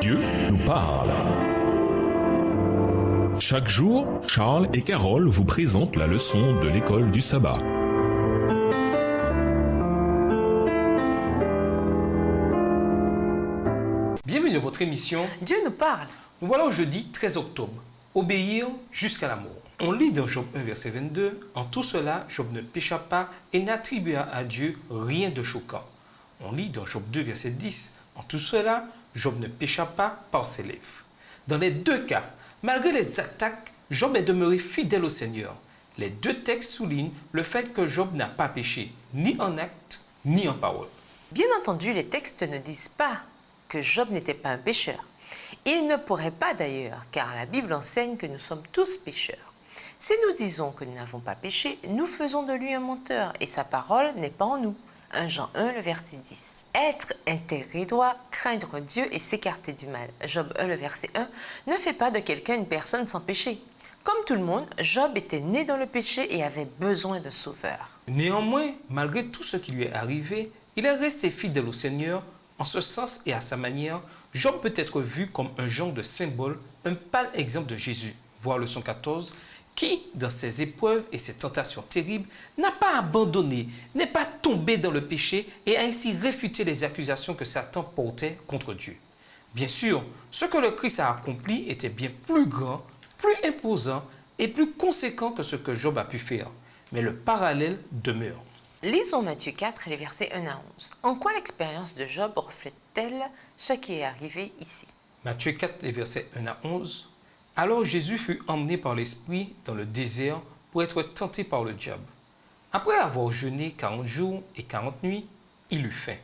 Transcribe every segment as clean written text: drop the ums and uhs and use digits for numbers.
Dieu nous parle. Chaque jour, Charles et Carole vous présentent la leçon de l'école du sabbat. Bienvenue à votre émission Dieu nous parle. Nous voilà au jeudi 13 octobre. Obéir jusqu'à la mort. On lit dans Job 1, verset 22, « En tout cela, Job ne pécha pas et n'attribua à Dieu rien de choquant. » On lit dans Job 2, verset 10, « En tout cela, Job ne pécha pas par ses lèvres. » Dans les deux cas, malgré les attaques, Job est demeuré fidèle au Seigneur. Les deux textes soulignent le fait que Job n'a pas péché, ni en acte, ni en parole. Bien entendu, les textes ne disent pas que Job n'était pas un pécheur. Il ne pourrait pas d'ailleurs, car la Bible enseigne que nous sommes tous pécheurs. Si nous disons que nous n'avons pas péché, nous faisons de lui un menteur et sa parole n'est pas en nous. 1 Jean 1, le verset 10. Être intègre et droit, craindre Dieu et s'écarter du mal. Job 1, le verset 1, ne fait pas de quelqu'un une personne sans péché. Comme tout le monde, Job était né dans le péché et avait besoin de sauveur. Néanmoins, malgré tout ce qui lui est arrivé, il est resté fidèle au Seigneur. En ce sens et à sa manière, Job peut être vu comme un genre de symbole, un pâle exemple de Jésus, voir leçon 14, qui, dans ses épreuves et ses tentations terribles, n'a pas abandonné, n'est pas tombé dans le péché et a ainsi réfuté les accusations que Satan portait contre Dieu. Bien sûr, ce que le Christ a accompli était bien plus grand, plus imposant et plus conséquent que ce que Job a pu faire. Mais le parallèle demeure. Lisons Matthieu 4, les versets 1 à 11. En quoi l'expérience de Job reflète-t-elle ce qui est arrivé ici? Matthieu 4, les versets 1 à 11. Alors Jésus fut emmené par l'Esprit dans le désert pour être tenté par le diable. Après avoir jeûné 40 jours et 40 nuits, il eut faim.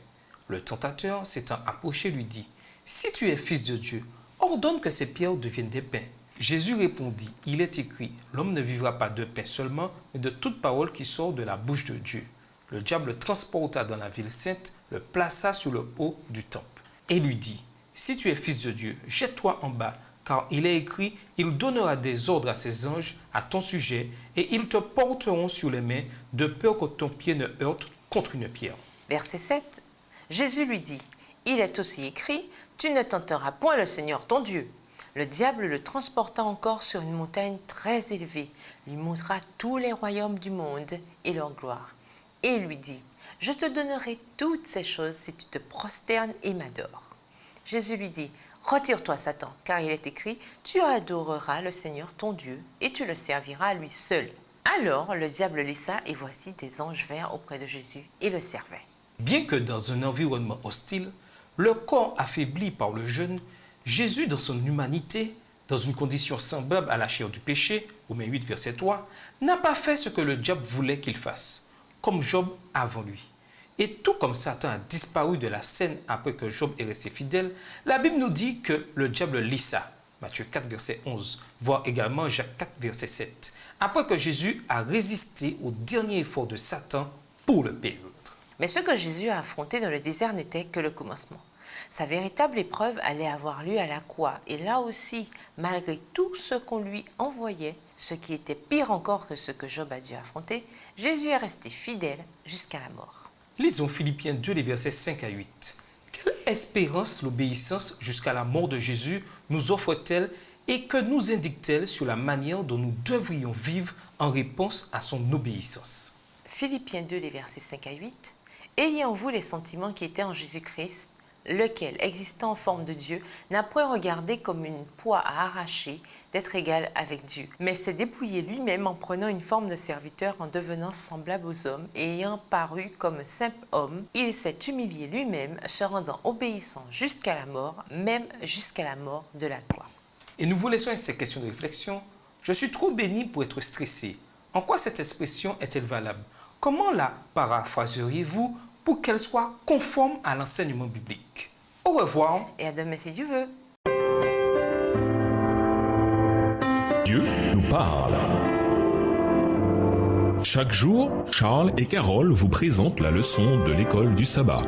Le tentateur, s'étant approché, lui dit, « Si tu es fils de Dieu, ordonne que ces pierres deviennent des pains. » Jésus répondit, « Il est écrit, l'homme ne vivra pas de pain seulement, mais de toute parole qui sort de la bouche de Dieu. » Le diable le transporta dans la ville sainte, le plaça sur le haut du temple et lui dit, « Si tu es fils de Dieu, jette-toi en bas, car il est écrit, il donnera des ordres à ses anges à ton sujet, et ils te porteront sur les mains, de peur que ton pied ne heurte contre une pierre. » Verset 7. Jésus lui dit, « Il est aussi écrit, tu ne tenteras point le Seigneur ton Dieu. » Le diable le transporta encore sur une montagne très élevée, lui montra tous les royaumes du monde et leur gloire. Et il lui dit, « Je te donnerai toutes ces choses si tu te prosternes et m'adores. » Jésus lui dit, « Retire-toi, Satan, car il est écrit, tu adoreras le Seigneur ton Dieu et tu le serviras à lui seul. » Alors le diable laissa et voici des anges vinrent auprès de Jésus et le servaient. Bien que dans un environnement hostile, le corps affaibli par le jeûne, Jésus dans son humanité, dans une condition semblable à la chair du péché, Romains 8, verset 3, n'a pas fait ce que le diable voulait qu'il fasse, comme Job avant lui. Et tout comme Satan a disparu de la scène après que Job est resté fidèle, la Bible nous dit que le diable lissa, Matthieu 4, verset 11, voire également Jacques 4, verset 7, après que Jésus a résisté au dernier effort de Satan pour le perdre. Mais ce que Jésus a affronté dans le désert n'était que le commencement. Sa véritable épreuve allait avoir lieu à la croix. Et là aussi, malgré tout ce qu'on lui envoyait, ce qui était pire encore que ce que Job a dû affronter, Jésus est resté fidèle jusqu'à la mort. Lisons Philippiens 2, les versets 5 à 8. Quelle espérance l'obéissance jusqu'à la mort de Jésus nous offre-t-elle et que nous indique-t-elle sur la manière dont nous devrions vivre en réponse à son obéissance? Philippiens 2, les versets 5 à 8. « Ayez en vous les sentiments qui étaient en Jésus-Christ, lequel, existant en forme de Dieu, n'a point regardé comme une proie à arracher d'être égal avec Dieu, mais s'est dépouillé lui-même en prenant une forme de serviteur, en devenant semblable aux hommes, et ayant paru comme un simple homme, il s'est humilié lui-même, se rendant obéissant jusqu'à la mort, même jusqu'à la mort de la croix. » Et nous vous laissons avec ces questions de réflexion. Je suis trop béni pour être stressé. En quoi cette expression est-elle valable? Comment la paraphraseriez-vous pour qu'elle soit conforme à l'enseignement biblique? Au revoir. Et à demain si Dieu veut. Dieu nous parle. Chaque jour, Charles et Carole vous présentent la leçon de l'école du sabbat.